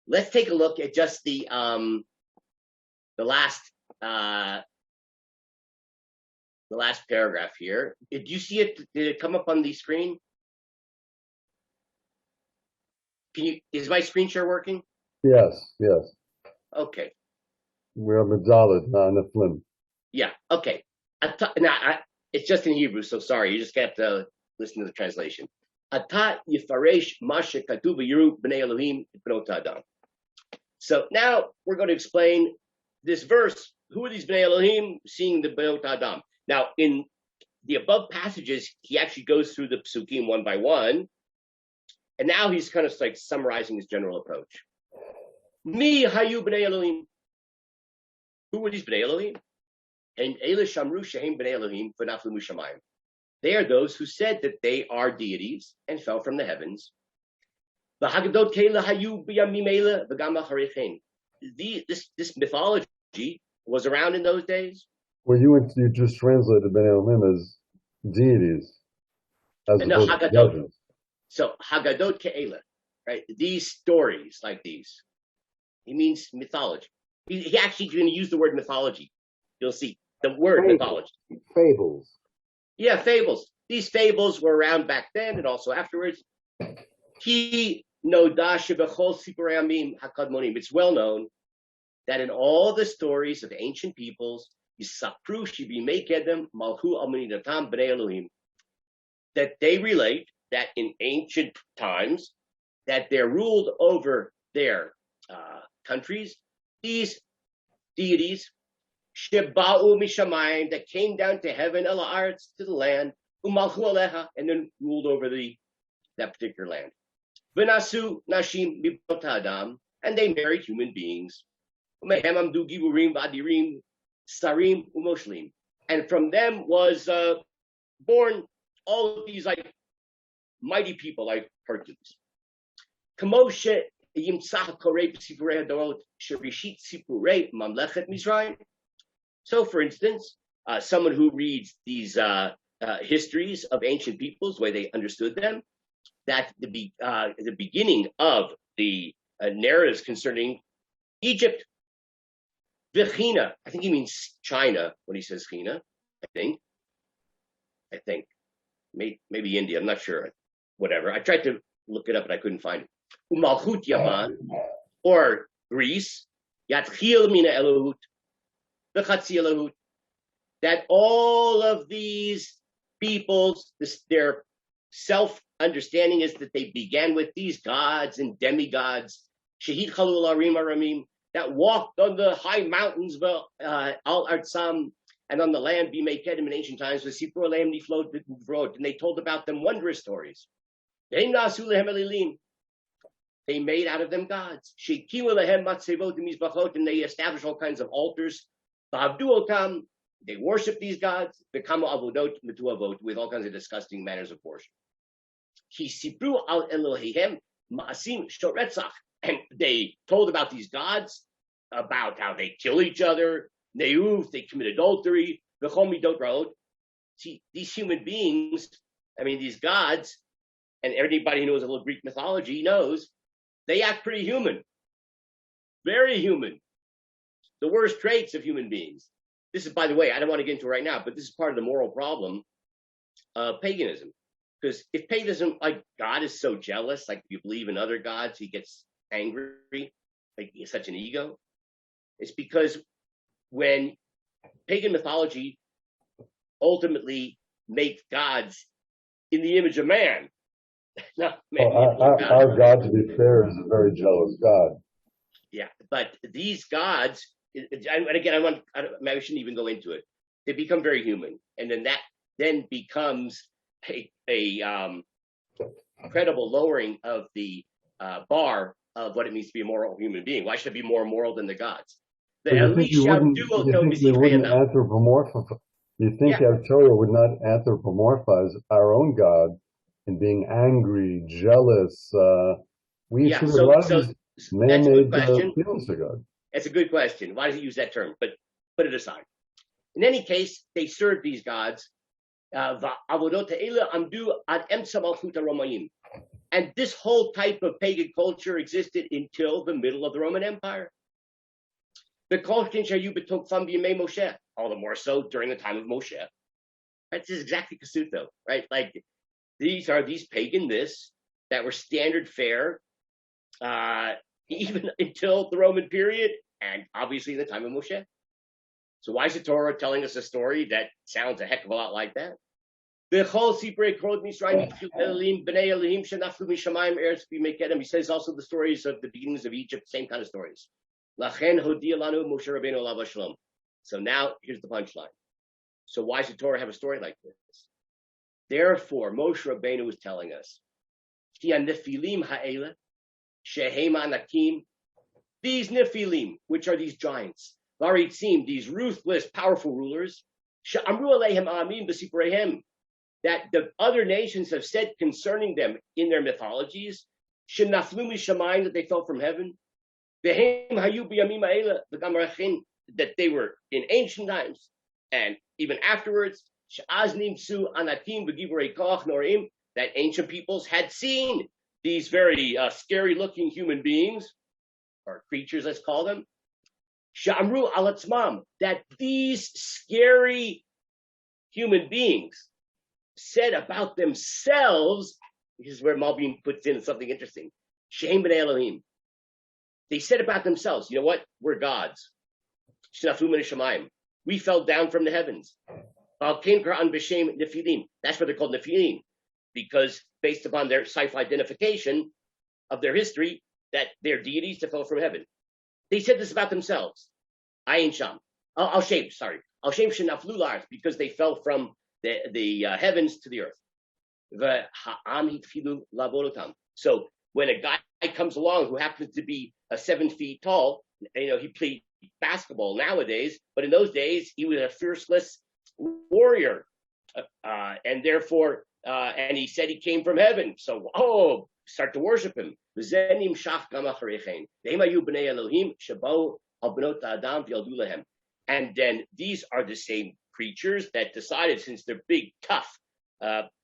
let's take a look at just the last paragraph here. Did you see it? Did it come up on the screen? Is my screen share working? Yes. Okay. We're Medalid, not Neflim. Yeah. Okay. It's just in Hebrew, so sorry. You just have to listen to the translation. Ata yifaresh mashe katuv v'yiru b'nei Elohim b'not Adam. So now we're going to explain this verse. Who are these b'nei Elohim? Seeing the b'not Adam. Now, in the above passages, he actually goes through the psukim one by one, and now he's kind of like summarizing his general approach. Mi hayu b'nei Elohim. Who were these b'nei Elohim? And Eila Shamru Shehem B'nei Elohim V'naflu Mishamayim. They are those who said that they are deities and fell from the heavens. V'hagadot Keila Hayu B'yamim Eila V'gam Acharechein. This mythology was around in those days. Well, you just translated B'nei Elohim as deities, as opposed to judges. So Hagadot Keila, right? These stories like these. He means mythology. He actually going to use the word mythology. You'll see the word mythology. Fables. Yeah, fables. These fables were around back then and also afterwards. It's well known that in all the stories of ancient peoples, Yisapru Shibi Mekedem Malchu Almanidatam B'nei Elohim, that they relate that in ancient times that they're ruled over their countries, these deities, Sheba'u Mishamayim, that came down to heaven, El Haaretz, to the land, Umalchu Aleha, and then ruled over that particular land. V'nasu Nashim Mibot Adam, and they married human beings. Umehem Amdu Giburim V'adirim Sarim Umoshlim, and from them was born all of these like mighty people like Hercules. Kamoshe Yimtzach Korei B'Sipurei Hadorot Sherishit Sipurei Mamlechet Mizraim. So, for instance, someone who reads these histories of ancient peoples, the way they understood them, that the beginning of the narratives concerning Egypt, V'china, I think he means China when he says China. I think maybe India. I'm not sure. Whatever. I tried to look it up, but I couldn't find it. Umalchut Yaman, or Greece, Yatchil Mina Elohut, V'chatzi Elohut, that all of these peoples, their self-understanding is that they began with these gods and demigods, Shehid Chalul Arim Aramim, that walked on the high mountains of Al Artsam and on the land Bimekedim in ancient times, with Sipur Aleim Niflot Vrod, and they told about them wondrous stories. They made out of them gods. And they established all kinds of altars. They worship these gods. With all kinds of disgusting manners of worship. And they told about these gods, about how they kill each other, they commit adultery, See, these human beings, I mean, these gods, and everybody who knows a little Greek mythology knows, they act pretty human. Very human. The worst traits of human beings. This is, by the way, I don't want to get into it right now, but this is part of the moral problem of paganism. Because if paganism, like God is so jealous, like if you believe in other gods, he gets angry, like he has such an ego. It's because when pagan mythology ultimately makes gods in the image of man. Our God, to be fair, is a very jealous God. Yeah, but these gods, and again, I shouldn't even go into it. They become very human, and then that becomes a credible lowering of the bar of what it means to be a moral human being. Why should it be more moral than the gods? You think our Torah would not anthropomorphize our own God in being angry, jealous? We a lot of these man-made feelings to God. That's a good question. Why does he use that term? But put it aside. In any case, they served these gods. And this whole type of pagan culture existed until the middle of the Roman Empire. All the more so during the time of Moshe. This is exactly Kasuto, right? Like these are these pagan myths that were standard fare even until the Roman period, and obviously in the time of Moshe. So why is the Torah telling us a story that sounds a heck of a lot like that? He says also the stories of the beginnings of Egypt, same kind of stories. So now here's the punchline. So why does the Torah have a story like this? Therefore, Moshe Rabbeinu is telling us, these Nephilim, which are these giants, these ruthless, powerful rulers, that the other nations have said concerning them in their mythologies, that they fell from heaven, that they were in ancient times and even afterwards, that ancient peoples had seen these very scary looking human beings, or creatures, let's call them, that these scary human beings said about themselves, this is where Malbim puts in something interesting, Shem b'nei Elohim. They said about themselves, you know what? We're gods. We fell down from the heavens. That's why they're called Nephilim, because based upon their self-identification of their history, that they're deities that fell from heaven. They said this about themselves. Ayin Sham. Al-Shem, sorry. Al-Shem Shenaflu Lars, because they fell from the heavens to the earth. So when a guy comes along who happens to be 7 feet tall, he played basketball nowadays, but in those days he was a fierceless warrior, and therefore, and he said he came from heaven. So, start to worship him. And then these are the same creatures that decided, since they're big, tough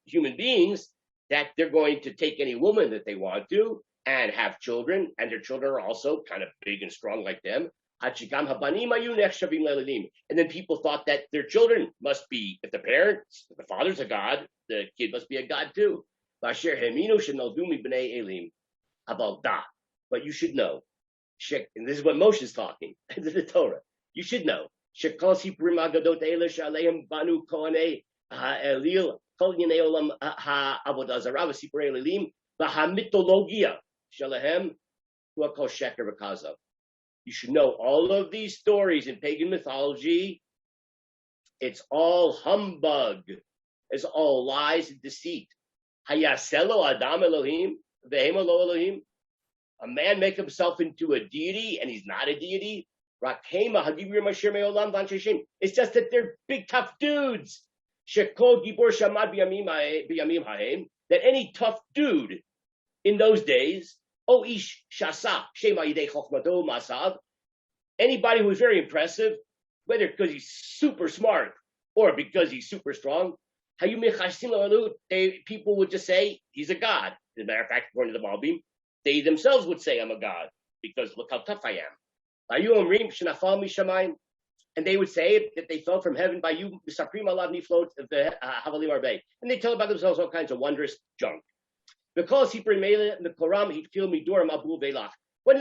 human beings, that they're going to take any woman that they want to and have children, and their children are also kind of big and strong like them. And then people thought that their children must be, if the father's a god, the kid must be a god too. But you should know, and this is what Moshe is talking in the Torah. You should know. You should know all of these stories in pagan mythology. It's all humbug. It's all lies and deceit. Hayaselo Adam Elohim, Vehemo lo Elohim. A man make himself into a deity, and he's not a deity. It's just that they're big, tough dudes. That any tough dude in those days, anybody who was very impressive, whether because he's super smart or because he's super strong, people would just say he's a god. As a matter of fact, according to the Malbim, they themselves would say I'm a god because look how tough I am. And they would say that they fell from heaven by you, and they tell about themselves all kinds of wondrous junk. Because when did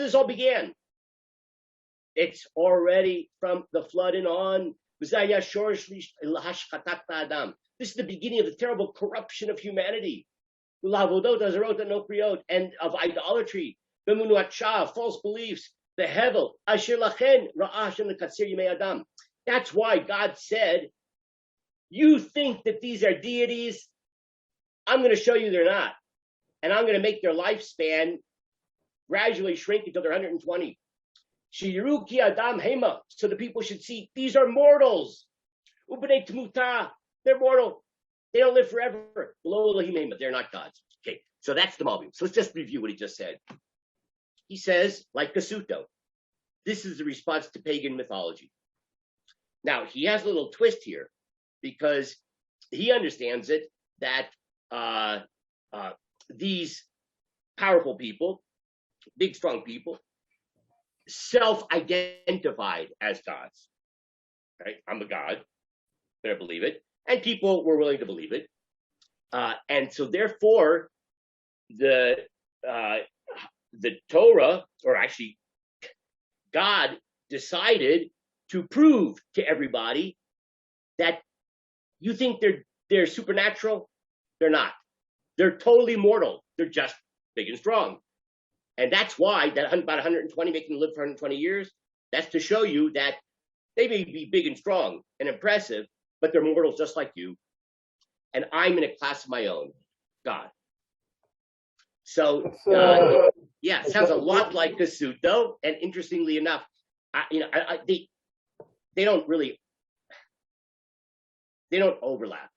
this all begin? It's already from the flood and on. This is the beginning of the terrible corruption of humanity, and of idolatry, false beliefs. That's why God said, you think that these are deities? I'm going to show you they're not. And I'm going to make their lifespan gradually shrink until they're 120. Shiruki Adam Hema, so the people should see these are mortals. Ubnei Tmuta, they're mortal. They don't live forever. They're not gods. Okay, so that's the Malbim. So let's just review what he just said. He says, like Kasuto, this is the response to pagan mythology. Now, he has a little twist here because he understands it that these powerful people, big, strong people, self-identified as gods. Right? I'm a god. Better believe it. And people were willing to believe it. And so therefore, the Torah, or actually God, decided to prove to everybody that you think they're supernatural. They're not. They're totally mortal. They're just big and strong. And that's why that about 120, making them live for 120 years, that's to show you that they may be big and strong and impressive, but they're mortals just like you. And I'm in a class of my own, God. So, yeah, it sounds a lot like Kasuto. And interestingly enough, they don't overlap.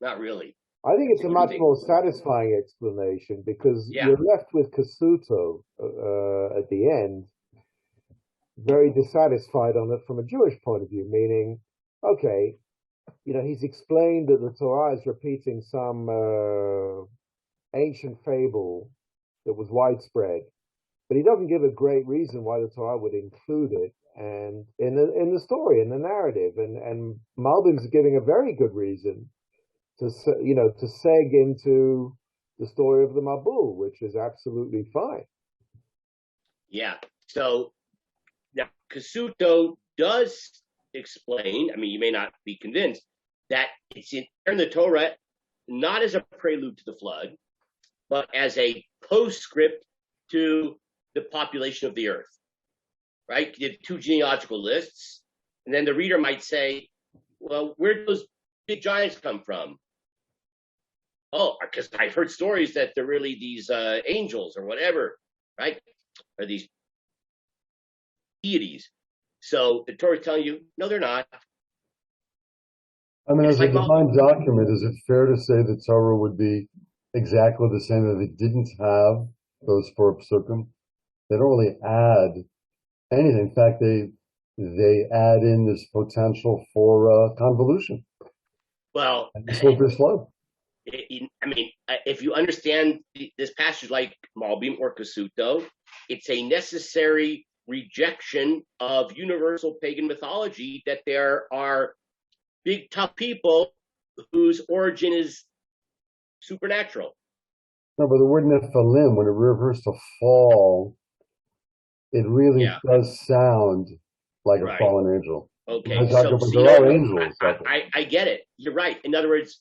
Not really. I think it's a much more satisfying explanation because you're left with Kasuto at the end, very dissatisfied on it from a Jewish point of view, meaning, okay, he's explained that the Torah is repeating some ancient fable that was widespread, but he doesn't give a great reason why the Torah would include it and in the story, in the narrative, and Malbim's giving a very good reason to seg into the story of the Mabul, which is absolutely fine. Yeah, So now Kasuto does explain, I mean, you may not be convinced, that it's in the Torah not as a prelude to the flood, but as a postscript to the population of the earth, right? You did two genealogical lists, and then the reader might say, well, where do those big giants come from? Oh, because I've heard stories that they're really these angels or whatever, right? Or these deities. So the Torah is telling you, no, they're not. I mean, It's as a like divine document, is it fair to say the Torah would be exactly the same if it didn't have those four psukim? They don't really add anything. In fact, they add in this potential for convolution. Well, And this will be slow. I mean, if you understand this passage like Malbim or Kasuto, it's a necessary rejection of universal pagan mythology that there are big, tough people whose origin is supernatural. No, but the word Nephilim, when it refers to fall, it really does sound like a fallen angel. Okay, so there are angels. I get it. You're right. In other words,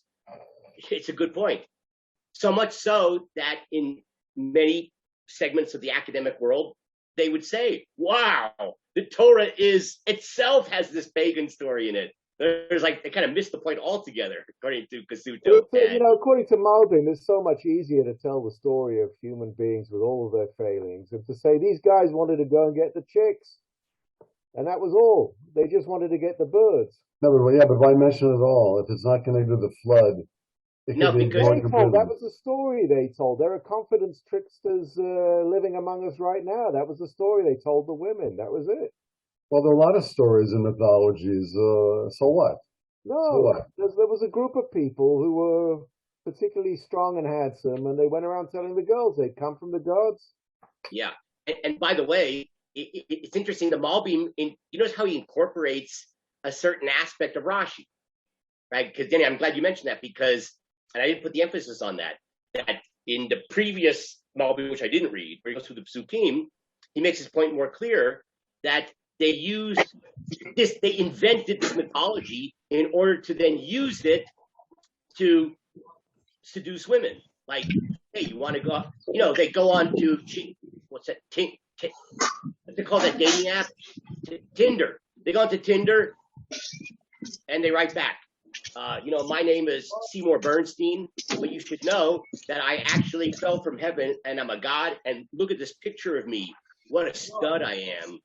it's a good point. So much so that in many segments of the academic world, they would say, wow, the Torah itself has this pagan story in it. There's like, they kind of missed the point altogether, according to Kasuto. According to Malbim, it's so much easier to tell the story of human beings with all of their failings and to say these guys wanted to go and get the chicks. And that was all. They just wanted to get the birds. No, but why mention it all? If it's not connected to the flood, that was the story they told. There are confidence tricksters living among us right now. That was the story they told the women. That was it. Well, there are a lot of stories and mythologies. So what? No, so what? There was a group of people who were particularly strong and handsome, and they went around telling the girls they'd come from the gods. Yeah, and by the way, it's interesting. The Malbim, you notice how he incorporates a certain aspect of Rashi, right? Because Danny, I'm glad you mentioned that because, and I didn't put the emphasis on that. That in the previous Malbim, which I didn't read, where he goes through the Psukim, he makes his point more clear that they used this, they invented this mythology in order to then use it to seduce women. Like, hey, you want to go? They go on to what's that? What they call that dating app? Tinder. They go onto Tinder and they write back. My name is Seymour Bernstein, but you should know that I actually fell from heaven and I'm a god. And look at this picture of me. What a stud I am.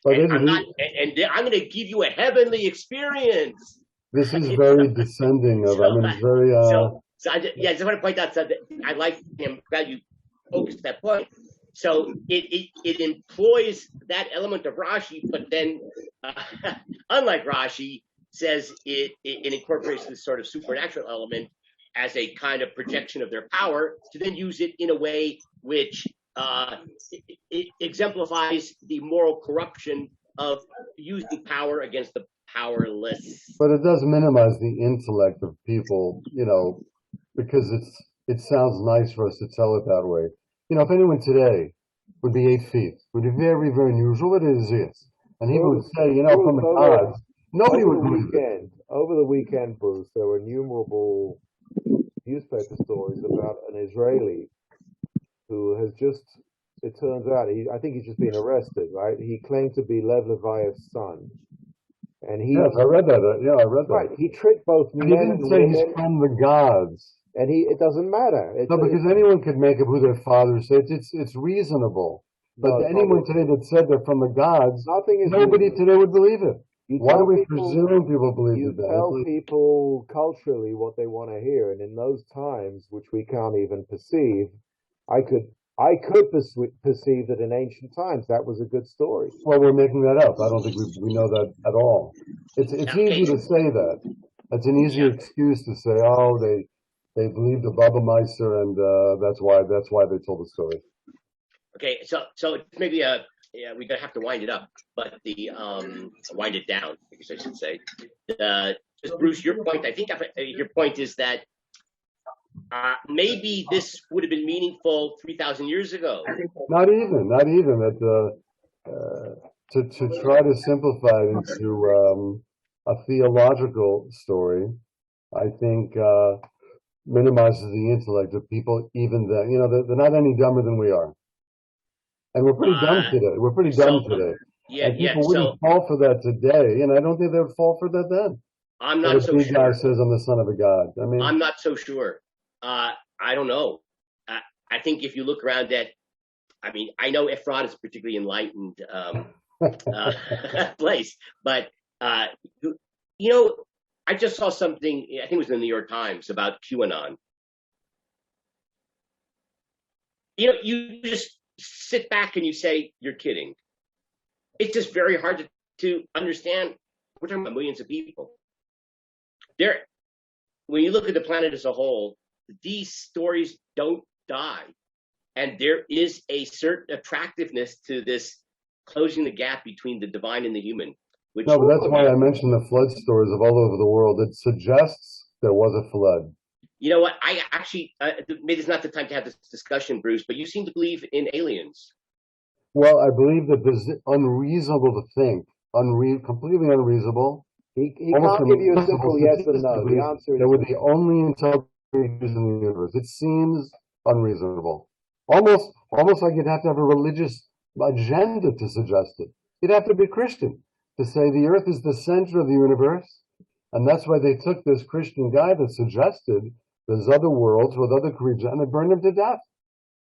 And I'm going to give you a heavenly experience. This is very descending of. Very. I just want to point out something. I like him. Glad you focused that point. So it employs that element of Rashi, but then, unlike Rashi, says it incorporates this sort of supernatural element as a kind of projection of their power to then use it in a way which it exemplifies the moral corruption of using power against the powerless. But it does minimize the intellect of people, because it sounds nice for us to tell it that way. If anyone today would be 8 feet, would be very, very unusual, it is, yes. And he would say, from the gods, nobody would believe it. Over the weekend, Bruce, there were innumerable newspaper stories about an Israeli who has just, it turns out, I think he's just been arrested, right? He claimed to be Lev Levia's son. And yes, I read that. I read that. Right, he tricked both men and women. He didn't say he's from the gods. And it doesn't matter. Because anyone could make up who their father said. It's reasonable. But anyone today that said they're from the gods, nobody today would believe it. Why do we presume people believe it? You tell people culturally what they want to hear, and in those times, which we can't even perceive, I could perceive that in ancient times that was a good story. Well, we're making that up. I don't think we know that at all. It's easy to say that. It's an easy excuse to say, oh, they believed the Baba Meister, and that's why they told the story. Okay, so maybe we're gonna have to wind it up, but wind it down, I guess I should say. Bruce, your point. I think your point is that maybe this would have been meaningful 3,000 years ago. Not even that. to try to simplify it into a theological story, I think minimizes the intellect of people. Even then, they're not any dumber than we are, and we're pretty dumb today. We're pretty dumb today. Yeah, and people wouldn't fall for that today, and I don't think they would fall for that then. I'm not so big sure. Guy says I'm the son of a god. I mean, I'm not so sure. I don't know. I think if you look around at, I know Ephraim is a particularly enlightened place, but I just saw something. I think it was in the New York Times about QAnon. You just sit back and you say you're kidding. It's just very hard to understand. We're talking about millions of people. When you look at the planet as a whole, these stories don't die. And there is a certain attractiveness to this closing the gap between the divine and the human. No, but that's why I mentioned the flood stories of all over the world. It suggests there was a flood. You know what? I actually, maybe it's not the time to have this discussion, Bruce, but you seem to believe in aliens. Well, I believe that this is unreasonable to think, completely unreasonable. He can't give you a simple yes or no. The answer is they were the only intelligent creatures in the universe. It seems unreasonable. Almost like you'd have to have a religious agenda to suggest it. You'd have to be Christian to say the earth is the center of the universe. And that's why they took this Christian guy that suggested there's other worlds with other creatures and they burned him to death.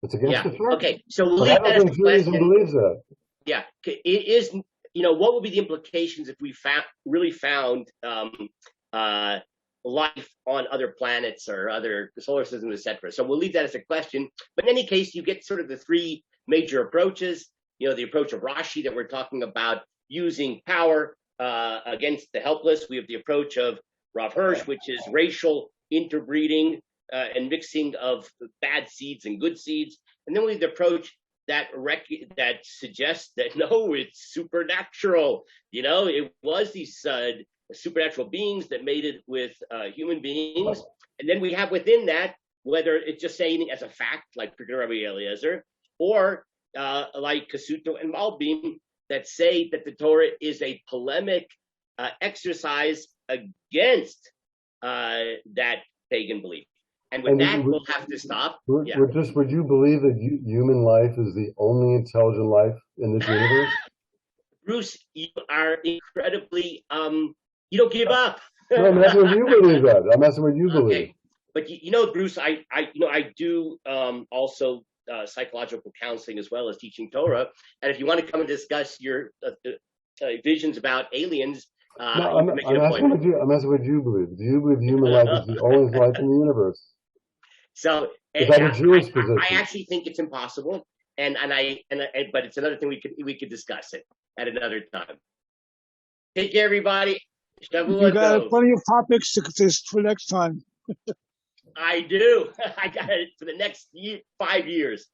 It's against the church. Okay, so we'll but leave I don't think Judaism believes that. Yeah, it is. What would be the implications if we really found life on other planets or other solar systems, etc.? So we'll leave that as a question. But in any case, you get sort of the three major approaches. The approach of Rashi that we're talking about, using power against the helpless. We have the approach of Rav Hirsch, which is racial interbreeding and mixing of bad seeds and good seeds. And then we have the approach that suggests that no, it's supernatural. It was these supernatural beings that mated with human beings. And then we have within that, whether it's just saying as a fact, like Rabbi Eliezer, or like Kasuto and Malbim, that say that the Torah is a polemic exercise against that pagan belief. And with that, we'll have to stop. Would you believe that human life is the only intelligent life in this universe? Bruce, you are incredibly, you don't give up. No, I'm asking what you believe that. I'm asking what you believe. Okay. But Bruce, I do also psychological counseling as well as teaching Torah. And if you want to come and discuss your visions about aliens, I'm asking what you believe. Do you believe human life is the only life in the universe? So is that a Jewish position? I actually think it's impossible, but it's another thing we could discuss it at another time. Take care, everybody. You got plenty of topics for next time. I do. I got it for the next 5 years.